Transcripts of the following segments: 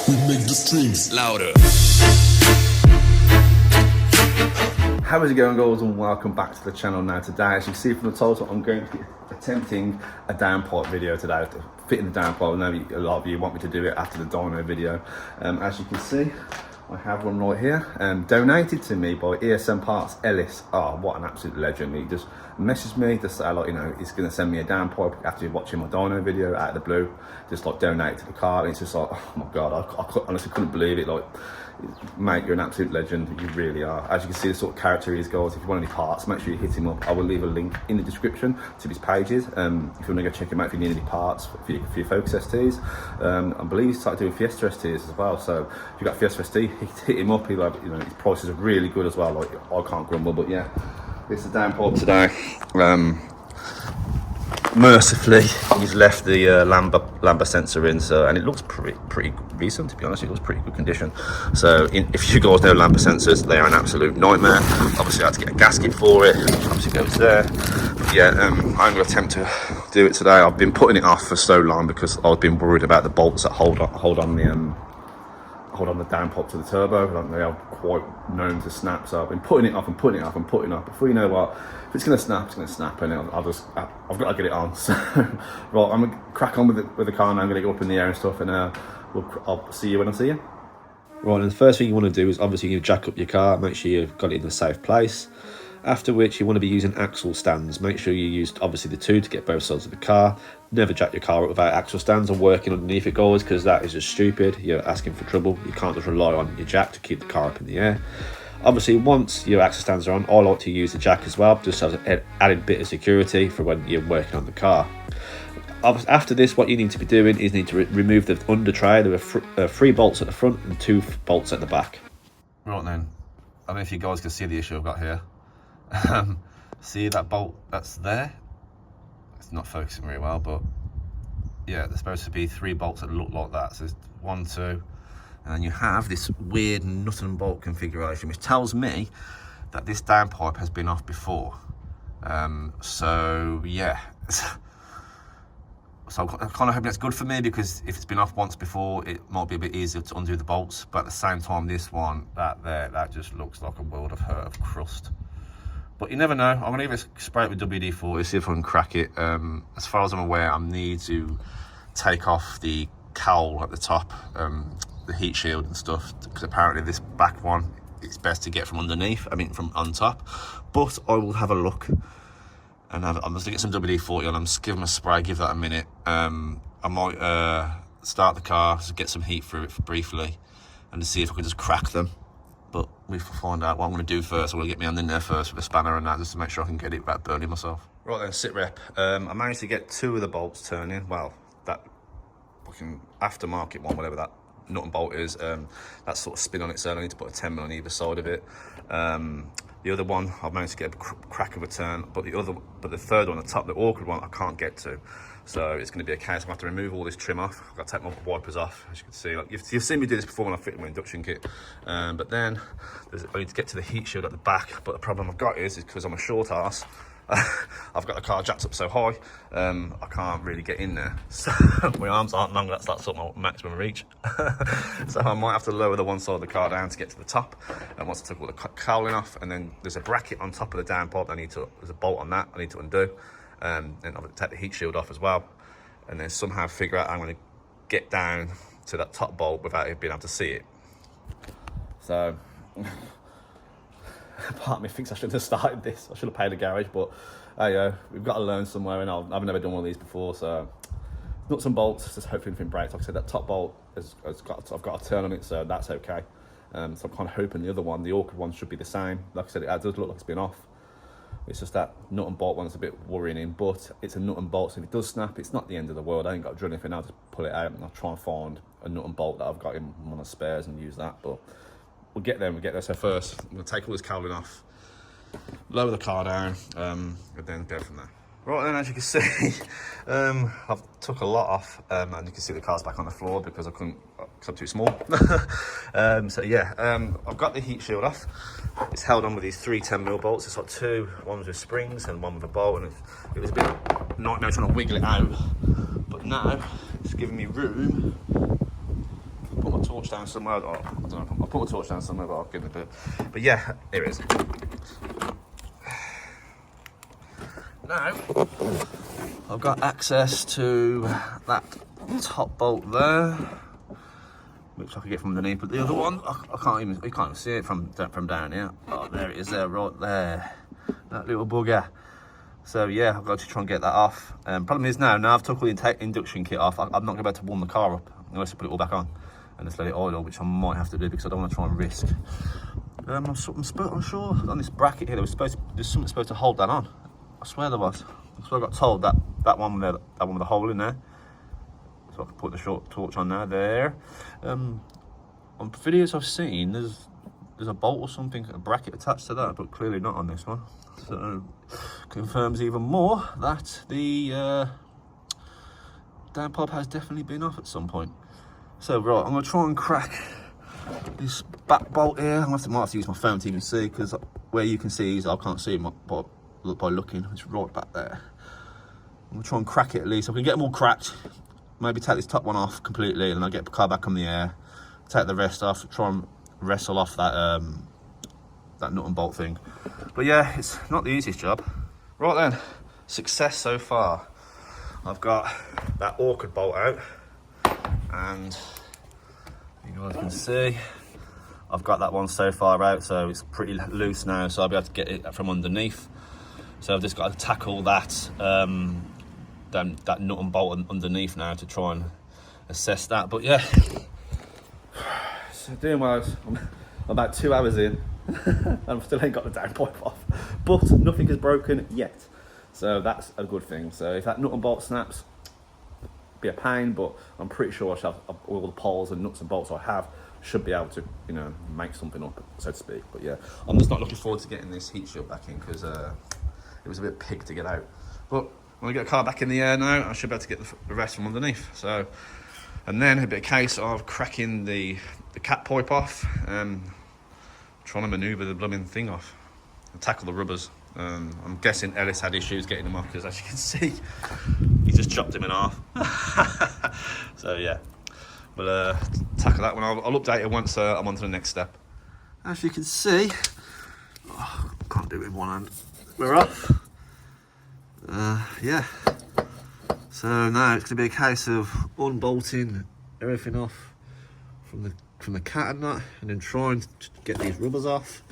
We make the streams louder. How is it going, guys, and welcome back to the channel. Now today, as you can see from the title, I'm going to be attempting a downpipe video today, fitting the downpipe. I know a lot of you want me to do it after the dyno video. As you can see, I have one right here, donated to me by ESM Parts Ellis. Oh, what an absolute legend. He just messaged me to say, like, you know, he's going to send me a downpipe after watching my dyno video out of the blue, just like donate to the car. And it's just like, oh my God, I honestly couldn't believe it. Like, mate, you're an absolute legend. You really are. As you can see, the sort of character he is, guys. If you want any parts, make sure you hit him up. I will leave a link in the description to his pages. If you want to go check him out, if you need any parts for your Focus STs. I believe he started doing Fiesta STs as well. So if you've got Fiesta ST, hit him up. He'll have, you know, his prices are really good as well. Like, I can't grumble. But yeah, it's a downpipe today. Mercifully, he's left the lambda sensor in, so, and it looks pretty recent, to be honest. It looks pretty good condition. So if you guys know lambda sensors, they are an absolute nightmare. Obviously I had to get a gasket for it, obviously goes there. But yeah, I'm going to attempt to do it today. I've been putting it off for so long because I've been worried about the bolts that hold on the downpipe to the turbo. Like, they are quite known to snap, so I've been putting it off and putting it off and putting it off. Before you know what, if it's going to snap, it's going to snap, and I've got to get it on. So right, I'm going to crack on with the car now. I'm going to go up in the air and stuff, and I'll see you when I see you. Right, and the first thing you want to do is obviously you jack up your car, make sure you've got it in a safe place. After which you want to be using axle stands. Make sure you use obviously the two to get both sides of the car. Never jack your car up without axle stands or working underneath it, guys, because that is just stupid. You're asking for trouble. You can't just rely on your jack to keep the car up in the air. Obviously, once your axle stands are on, I like to use the jack as well, just as an added bit of security for when you're working on the car. After this, what you need to be doing is need to remove the under tray. There are 3 bolts at the front and 2 bolts at the back. Right then, I don't know if you guys can see the issue I've got here. See that bolt that's there? It's not focusing very well, but yeah, there's supposed to be 3 bolts that look like that. So there's 1, 2, and then you have this weird nut and bolt configuration, which tells me that this downpipe has been off before. So yeah, so I'm kind of hoping that's good for me, because if it's been off once before, it might be a bit easier to undo the bolts. But at the same time, this one, that just looks like a world of hurt of crust. But you never know. I'm going to either spray it with WD-40, see if I can crack it. As far as I'm aware, I need to take off the cowl at the top, the heat shield and stuff, because apparently this back one, it's best to get from underneath, from on top. But I will have a look, and I'm going to get some WD-40 on. I'm just give them a spray, give that a minute. I might start the car, just get some heat through it briefly, and to see if I can just crack them. But we'll find out what I'm going to do first. I'm going to get my hand in there first with a spanner and that, just to make sure I can get it without burning myself. Right then, sit rep. I managed to get 2 of the bolts turning. Well, that fucking aftermarket one, whatever that nut and bolt is, that sort of spin on its own. I need to put a 10mm on either side of it. The other one, I've managed to get a crack of a turn, but the third one, the top, the awkward one, I can't get to. So it's going to be a case, I'm going to have to remove all this trim off. I've got to take my wipers off, as you can see. Like, you've seen me do this before when I fit my induction kit. But then I need to get to the heat shield at the back. But the problem I've got is because I'm a short ass, I've got the car jacked up so high, I can't really get in there. So my arms aren't long, that's sort of my maximum reach. So I might have to lower the one side of the car down to get to the top. And once I took all the cowling off, and then there's a bracket on top of the downpipe, there's a bolt on that I need to undo. And I'm going to take the heat shield off as well, and then somehow figure out how I'm going to get down to that top bolt without being able to see it. So part of me thinks I should have started this. I should have paid a garage, but we've got to learn somewhere, and I've never done one of these before. So nuts and bolts, just hopefully anything breaks. Like I said, that top bolt I've got a turn on it, so that's okay. So I'm kind of hoping the other one, the awkward one, should be the same. Like I said, it does look like it's been off. It's just that nut and bolt one that's a bit worrying, but it's a nut and bolt, so if it does snap, it's not the end of the world. I ain't got to drill anything, I'll just pull it out and I'll try and find a nut and bolt that I've got in one of the spares and use that. But we'll get there, So first, I'm going to take all this cowling off, lower the car down, and then go from there. Right then, as you can see, I've took a lot off, and you can see the car's back on the floor because because I'm too small. So yeah, I've got the heat shield off. It's held on with these 3 10mm bolts. It's like 2, one with springs and one with a bolt, and it was a bit of a nightmare trying to wiggle it out. But now it's giving me room to put my torch down somewhere. Oh, I don't know. I'll put a torch down somewhere, but I'll give it a bit. But yeah, here it is. Now, I've got access to that top bolt there, which I can get from underneath, but the other one, you can't even see it from down here. Oh, there it is there, right there. That little bugger. So yeah, I've got to try and get that off. Problem is now I've took all the induction kit off, I'm not going to be able to warm the car up unless I put it all back on and just let it oil, which I might have to do because I don't want to try and risk. I'm sure on this bracket here, there's something supposed to hold that on. I swear there was. So I got told that one there, that one with the hole in there. So I can put the short torch on there. On videos I've seen, there's a bolt or something, a bracket attached to that, but clearly not on this one. So confirms even more that the downpipe has definitely been off at some point. So right, I'm gonna try and crack this back bolt here. I might have to use my phone to even see, because where you can see is I can't see it by looking. It's right back there. I'm gonna try and crack it at least. I can get them all cracked. Maybe take this top one off completely, and I'll get the car back on the air. Take the rest off. Try and wrestle off that that nut and bolt thing. But yeah, it's not the easiest job. Right then, success so far. I've got that awkward bolt out, and you guys can see I've got that one so far out, so it's pretty loose now, so I'll be able to get it from underneath. So I've just got to tackle that that nut and bolt underneath now to try and assess that. But yeah, so doing well. I'm about 2 hours in and I still ain't got the downpipe off, but nothing is broken yet, so that's a good thing. So if that nut and bolt snaps, it'll be a pain, but I'm pretty sure I shall have all the poles and nuts and bolts I have should be able to, you know, make something up, so to speak. But yeah, I'm just not looking forward to getting this heat shield back in, because it was a bit pig to get out. But when I get the car back in the air now, I should be able to get the rest from underneath. So, and then it'll be a case of cracking the cat pipe off and trying to manoeuvre the blooming thing off and tackle the rubbers. I'm guessing Ellis had issues getting them off, because as you can see, he just chopped him in half. So yeah, we'll tackle that one. I'll update it once I'm on to the next step. As you can see, can't do it with one hand. We're off. Yeah. So now it's going to be a case of unbolting everything off from the cat and nut, and then trying to get these rubbers off,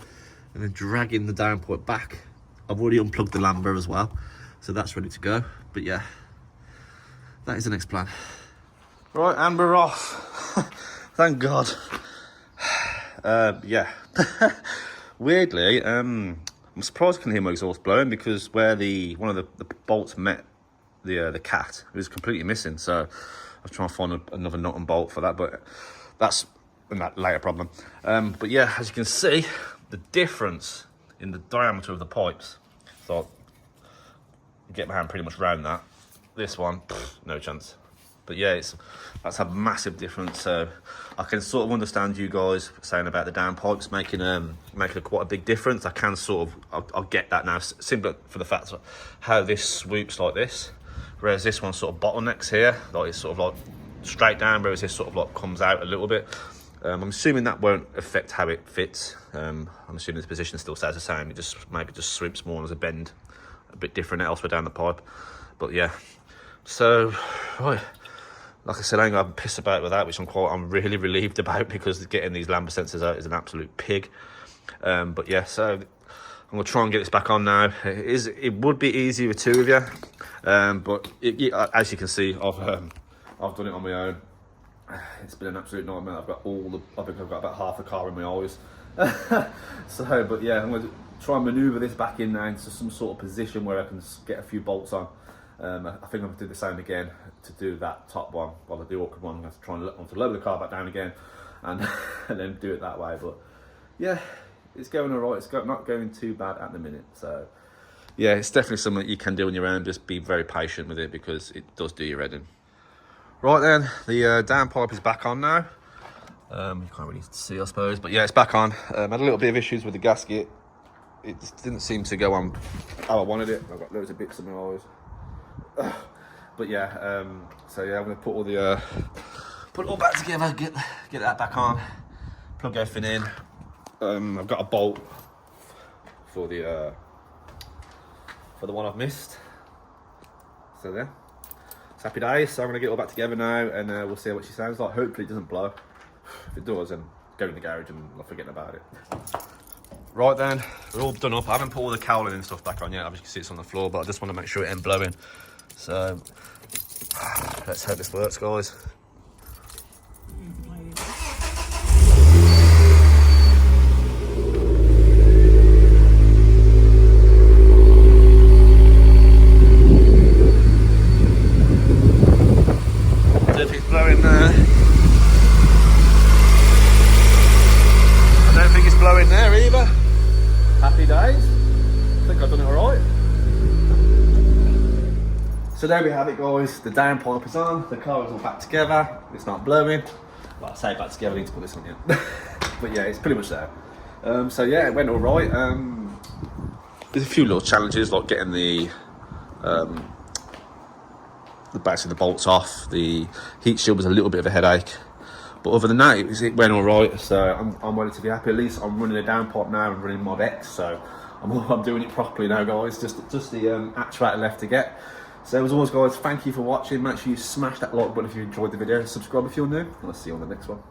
and then dragging the downpipe back. I've already unplugged the lamber as well, so that's ready to go. But yeah, that is the next plan. Right, and we're off. Thank God. Yeah. Weirdly, I'm surprised I can hear my exhaust blowing, because where one of the bolts met the cat, it was completely missing. So I was trying to find another nut and bolt for that, but that's a later problem. But yeah, as you can see, the difference in the diameter of the pipes. So I'll get my hand pretty much round that. This one, no chance. But yeah, that's a massive difference. So I can sort of understand you guys saying about the downpipes making quite a big difference. I can sort of, I'll get that now, simply for the fact of how this swoops like this, whereas this one sort of bottlenecks here, like it's sort of like straight down, whereas this sort of like comes out a little bit. I'm assuming that won't affect how it fits. I'm assuming the position still stays the same. It just maybe just swoops more as a bend, a bit different elsewhere down the pipe. But yeah, so right. Like I said, I ain't got to piss about with that, which I'm really relieved about, because getting these lamber sensors out is an absolute pig. But yeah, so I'm gonna try and get this back on now. It would be easy with two of you, but as you can see, I've done it on my own. It's been an absolute nightmare. I think I've got about half the car in my eyes. So, but yeah, I'm going to try and manoeuvre this back in now into some sort of position where I can get a few bolts on. I think I'm going to do the same again to do that top one. Well, the awkward one, I'm going to try and lower the car back down again, and and then do it that way. But yeah, it's going all right. It's not going too bad at the minute. So yeah, it's definitely something that you can do on your own. Just be very patient with it, because it does do your head in. Right then, the downpipe is back on now. You can't really see, I suppose, but yeah, it's back on. Had a little bit of issues with the gasket. It just didn't seem to go on how I wanted it. I've got loads of bits in my eyes. But yeah, so yeah, I'm going to put all the put it all back together, get that back on, plug everything in. I've got a bolt for the one I've missed. So there. It's happy days. So I'm gonna get it all back together now, and we'll see what she sounds like. Hopefully it doesn't blow. If it does, then go in the garage and I'll forget about it. Right then, we're all done up. I haven't put all the cowling and stuff back on yet. Obviously you can see it's on the floor, but I just want to make sure it ain't blowing. So let's hope this works, guys. If it's blowing there. I don't think it's blowing there either. Happy days. I think I've done it alright. So there we have it, guys. The downpipe is on, the car is all back together, it's not blowing. Well, I say back together, I need to put this on yet. But yeah, it's pretty much there. So yeah, it went alright. There's a few little challenges, like getting the backs of the bolts off. The heat shield was a little bit of a headache. But other than that, it went alright, so I'm ready to be happy. At least I'm running a downpipe now and running Mod X, so I'm doing it properly now, guys. Just the actuator left to get. So as always, guys, thank you for watching. Make sure you smash that like button if you enjoyed the video. Subscribe if you're new, and I'll see you on the next one.